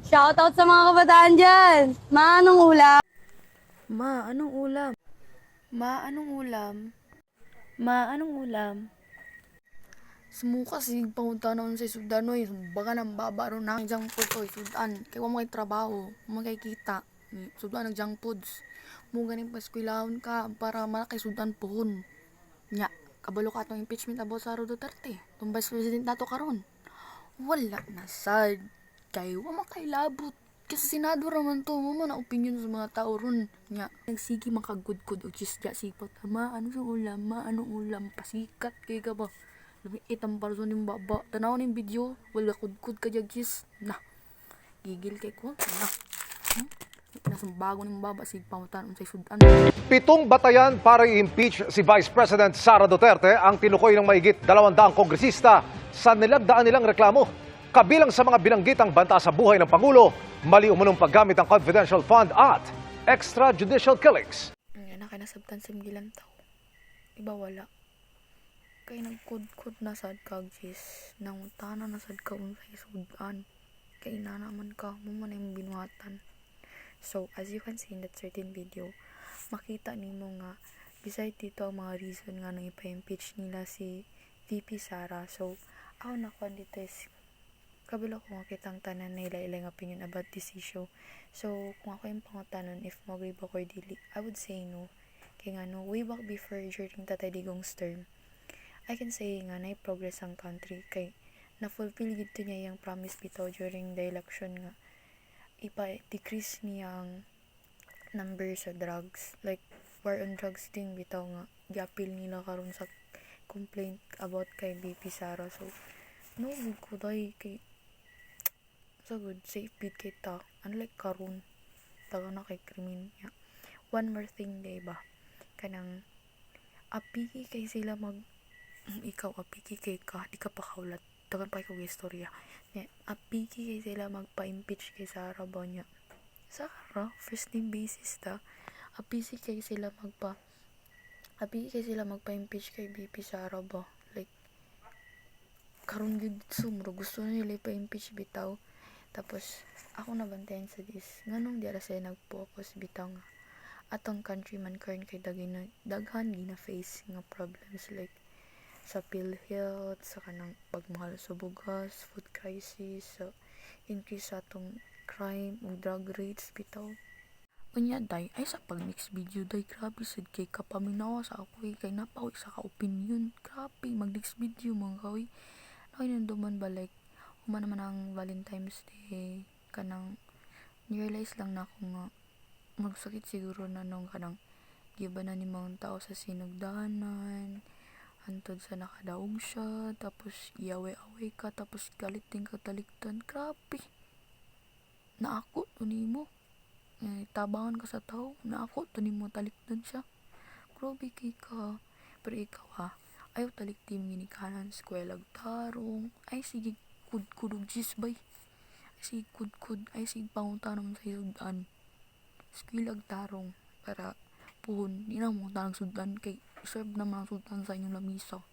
Shoutout sa mga kabataan dyan! Ma, anong ulam? Ma, anong ulam? Ma, anong ulam? Ma, anong ulam? Sumuka sig pangunta noon sa Sudanoy. Baka nang baba ron na junk food to Sudan. Kaya wala may trabaho, mga kita. Sudan nag junk foods. Mo ganing paskwilahon ka para malaki Sudan pohon. Nya, kabalo ka atong impeachment about sa Duterte. Tung vice president nato karon. Wala na sad. Kay wa makailabot. Kasi senado raman to mo man ang opinion sa mga tao ron. Nya, nagsigi makagudkod og chisya sipot. Ma, ano sa ulam? Ma, anong ulam? Pasikat kay ka ba? Lumiit ang parso ning baba. Tanaw ning video. Wala kudkod ka jag chis. Na, gigil kay ko. Na. Nasumbago ning baba sig pamutan unsay sudan. 7 batayan para i-impeach si Vice President Sara Duterte ang tinukoy ng mahigit 200 kongresista sa nilagdaan nilang reklamo. Kabilang sa mga binanggit ang banta sa buhay ng Pangulo, mali umunong paggamit ng confidential fund at extrajudicial killings. Nga na kay nasabtan sa migilan tao. Iba wala. Kay nagkudkod na sad kag jis. Nangutana na sad ka unsay sudan. Kay inanaman ka mo man ang binuhatan. So, as you can see in that certain video, makita nimo nga beside dito ang mga reason nga nang ipa-impeach nila si VP Sara. So, ako na ko dito is kabalo ko nga kitang tanan nila ilang opinion about this issue. So, kung ako yung pangutanon if mag ba ko dili, I would say no. Kaya nga no, way back before during Tatay Digong's term, I can say nga na progress ang country kay na-fulfill gito niya yung promise bitaw during the election nga ipa-decrease niyang number sa drugs. Like, war on drugs din bitaw nga. Giapil nila karon sa complaint about kay BP Sara. So, no, good ko dahi kay so good, safe bid kay ta. Unlike karon taga na kay krimen niya. One more thing, diba? Kanang, apiki kay sila ikaw apiki kay ka, di ka pa kaulat. Tagan pa ikaw istorya. Apiki kay sila magpa-impeach kay Sara ba niya. Sara, first name basis ta. Apiki kay sila magpa-impeach kay BP Sara ba. Like, karon gid sumro gusto nila ipa-impeach bitaw. Tapos, ako nabantayan sa this. Nganong diara sila nag-focus bitaw nga. Atong countryman karon kay daghan gina face nga problems like sa PhilHealth, sa kanang pagmahal sa bugas, food crisis, sa increase sa atong crime ug drug rates bitaw. Unya day ay sa pag next video day grabe sad kay kapaminawa sa ako kay napawi sa ka opinion. Grabe mag next video mga kawi. Nakay nanduman ba like human naman ang Valentine's Day kanang realize lang na ako nga magsakit siguro na nung kanang giba na ni mga tao sa sinugdanan hantod sa nakadaog siya, tapos iaway-away ka, tapos galit din ka talikdan. Grabe. Naako to nimo. Tabangan ka sa tao, naako to nimo talikdan siya. Grabe kay ka. Pero ikaw ha, ayaw taliktim ginikanan, skwelag tarong, ay sige kudkudog jisbay. Ay sige kudkud, ay sige pangutanong sa sudan. Skwelag tarong, para puhon, di na mo tanang sudan kay serve naman ang sudan sa inyong lamisa.